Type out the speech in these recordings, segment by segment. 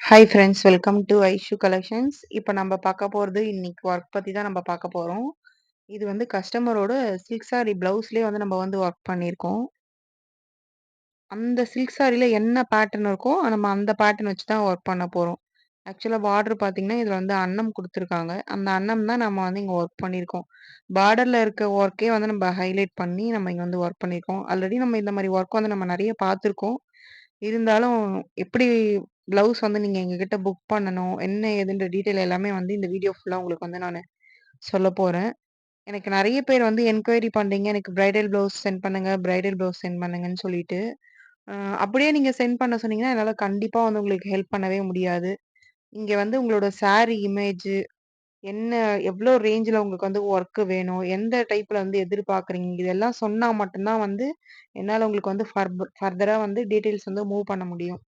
Hi friends, welcome to Aishu collections. இப்போ நம்ம பார்க்க போறது இன்னைக்கு ஒர்க் பத்தி தான் நம்ம பார்க்க போறோம். இது வந்து கஸ்டமரோட சில்க் சாரி ப்ளவுஸ்லயே வந்து நம்ம வந்து ஒர்க் பண்ணியிருக்கோம். அந்த சில்க் சாரில என்ன பேட்டர்ன் இருக்கோ, நம்ம அந்த பேட்டர்ன் வச்சு தான் ஒர்க் பண்ண போறோம். ஆக்சுவலா பார்டர் பார்த்தீங்கன்னா, இதுல வந்து அன்னம் குடுத்துருக்காங்க. அந்த அன்னம் தான் நம்ம வந்து இங்க ஒர்க் பண்ணியிருக்கோம். பார்டர்ல இருக்க ஒர்க்கே வந்து நம்ம ஹைலைட் பண்ணி நம்ம இங்க வந்து ஒர்க் பண்ணியிருக்கோம். ஆல்ரெடி நம்ம இந்த மாரி ஒர்க் வந்து நம்ம நெறைய பார்த்துருக்கோம். இருந்தாலும் எப்படி ப்ளவுஸ் வந்து நீங்க எங்ககிட்ட புக் பண்ணணும், என்ன ஏதுன்ற டீட்டெயில் எல்லாமே வந்து இந்த வீடியோ ஃபுல்லா உங்களுக்கு வந்து நானு சொல்லப்போறேன். எனக்கு நெறைய பேர் வந்து என்கொயரி பண்றீங்க. எனக்கு பிரைடல் ப்ளவுஸ் சென்ட் பண்ணுங்க, பிரைடல் ப்ளவுஸ் சென்ட் பண்ணுங்கன்னு சொல்லிட்டு. அ அப்படியே நீங்க சென்ட் பண்ண சொன்னீங்கன்னா, என்னால கண்டிப்பா வந்து உங்களுக்கு ஹெல்ப் பண்ணவே முடியாது. இங்க வந்து உங்களோட சாரி இமேஜு, என்ன எவ்ளோ ரேஞ்சுல உங்களுக்கு வந்து ஒர்க் வேணும், எந்த டைப்ல வந்து எதிர்பார்க்குறீங்க, இதெல்லாம் சொன்னா மட்டும் தான் வந்து என்னால உங்களுக்கு வந்து ஃபர்தரா வந்து டீட்டெயில்ஸ் வந்து மூவ் பண்ண முடியும்.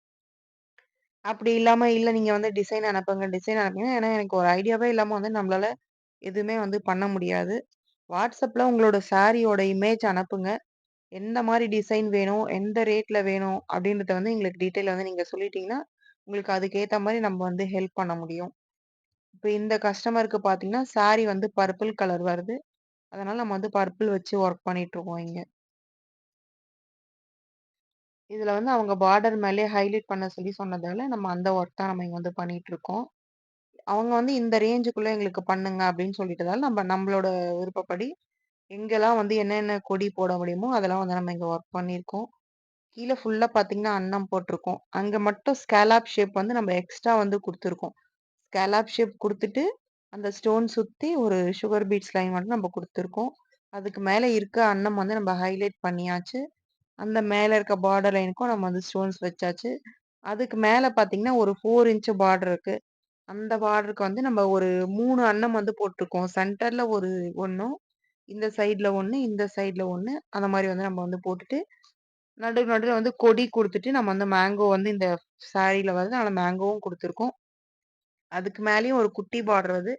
அப்படி இல்லாம, இல்ல நீங்க வந்து டிசைன் அனுப்புங்க, டிசைன் அனுப்புங்க. ஏன்னா எனக்கு ஒரு ஐடியாவே இல்லாம வந்து நம்மளால எதுவுமே வந்து பண்ண முடியாது. WhatsAppல உங்களோட சாரியோட இமேஜ் அனுப்புங்க. எந்த மாரி டிசைன் வேணும், எந்த ரேட்ல வேணும் அப்படின்றத வந்து எங்களுக்கு டீட்டெயிலா வந்து நீங்க சொல்லிட்டீங்கன்னா, உங்களுக்கு அதுக்கேத்த மாரி நம்ம வந்து ஹெல்ப் பண்ண முடியும். இப்ப இந்த கஸ்டமருக்கு பார்த்தீங்கன்னா, சாரி வந்து பர்பிள் கலர் வருது. அதனால நம்ம வந்து பர்பிள் வச்சு ஒர்க் பண்ணிட்டு இருக்கோம் இங்க. இதுல வந்து அவங்க பார்டர் மேலயே ஹைலைட் பண்ண சொல்லி சொன்னதால, நம்ம அந்த ஒர்க் தான் நம்ம இங்க வந்து பண்ணிட்டு இருக்கோம். அவங்க வந்து இந்த ரேஞ்சுக்குள்ள எங்களுக்கு பண்ணுங்க அப்படின்னு சொல்லிட்டதால, நம்மளோட விருப்பப்படி எங்கெல்லாம் வந்து என்னென்ன கொடி போட முடியுமோ, அதெல்லாம் வந்து நம்ம இங்க ஒர்க் பண்ணியிருக்கோம். கீழ ஃபுல்லா பார்த்தீங்கன்னா, அன்னம் போட்டிருக்கோம். அங்க மட்டும் ஸ்கேலாப் ஷேப் வந்து நம்ம எக்ஸ்ட்ரா வந்து குடுத்துருக்கோம். ஸ்கேலாப் ஷேப் குடுத்துட்டு, அந்த ஸ்டோன் சுத்தி ஒரு சுகர் பீட்ஸ் லைன் மட்டும் நம்ம குடுத்துருக்கோம். அதுக்கு மேல இருக்க அன்னம் வந்து நம்ம ஹைலைட் பண்ணியாச்சு. அந்த மேல இருக்க பார்டர் லைனுக்கும் நம்ம வந்து ஸ்டோன்ஸ் வச்சாச்சு. அதுக்கு மேல பார்த்தீங்கன்னா, ஒரு 4 இன்ச் பார்டர் இருக்கு. அந்த பார்டருக்கு வந்து நம்ம ஒரு 3 அன்னம் வந்து போட்டுருக்கோம். சென்டர்ல ஒரு 1ம், இந்த சைட்ல 1, இந்த சைட்ல 1 அந்த மாரி வந்து நம்ம வந்து போட்டுட்டு, நடுவுல வந்து கொடி குடுத்துட்டு, நம்ம வந்து மேங்கோ வந்து இந்த சாரில வந்து அதனால மேங்கோவும் குடுத்துருக்கோம். அதுக்கு மேலயும் ஒரு குட்டி பார்டர் வருது.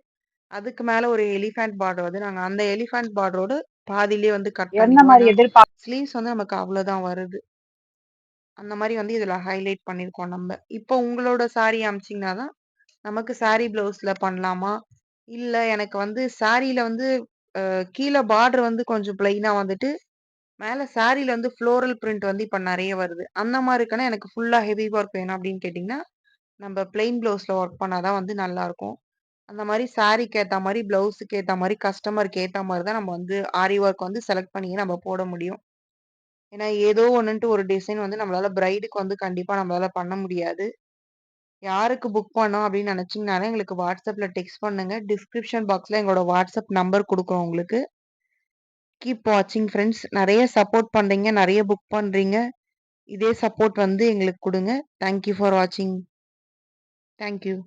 அதுக்கு மேல ஒரு எலிஃபேண்ட் பார்டர் வருது. நாங்க அந்த எலிஃபேண்ட் பார்டரோட பாதியிலேயே வந்து கட் எந்த பண்ணிட்டோம். மாரி ஏன்னா, எதிர்பார்க் ஸ்லீவ்ஸ் வந்து நமக்கு அவ்வளோதான் வருது. அந்த மாரி வந்து இதுல ஹைலைட் பண்ணியிருக்கோம் நம்ப. இப்போ உங்களோட சாரி அனுப்பிச்சீங்கன்னா தான், நமக்கு சாரி ப்ளவுஸ்ல பண்ணலாமா? இல்ல எனக்கு வந்து சாரில வந்து கீழ பார்டர் வந்து கொஞ்சம் பிளெயினா வந்துட்டு, மேல சாரில வந்து ஃப்ளோரல் பிரிண்ட் வந்து இப்ப நெறைய வருது. அந்த மாரி இருக்குன்னா, எனக்கு ஃபுல்லா ஹெவி ஒர்க் வேணும் அப்படின்னு கேட்டீங்கன்னா, நம்ப பிளெயின் ப்ளவுஸ்ல ஒர்க் பண்ணா தான் வந்து நல்லாருக்கும். அந்த மாரி சாரிக்கு ஏத்த மாரி, ப்ளவுஸுக்கு ஏத்த மாரி, கஸ்டமருக்கு ஏத்த மாரி தான் நம்ம வந்து ஆரி ஒர்க் வந்து செலக்ட் பண்ணி நம்ம போட முடியும். ஏன்னா, ஏதோ ஒண்ணுன்ட்டு ஒரு டிசைன் வந்து நம்மளால பிரைடுக்கு வந்து கண்டிப்பா நம்மளால பண்ண முடியாது. யாருக்கு புக் பண்ணோம் அப்படின்னு நினைச்சீங்கனாலும் எங்களுக்கு WhatsAppல டெக்ஸ்ட் பண்ணுங்க. டிஸ்கிரிப்ஷன் பாக்ஸ்ல எங்களோட WhatsApp நம்பர் குடுக்குறோம் உங்களுக்கு. கீப் வாட்சிங் ஃபிரெண்ட்ஸ். நெறைய சப்போர்ட் பண்றீங்க. நெறைய புக் பண்றீங்க. இதே சப்போர்ட் வந்து எங்களுக்கு குடுங்க. தேங்க் யூ ஃபார் வாட்சிங். Thank you.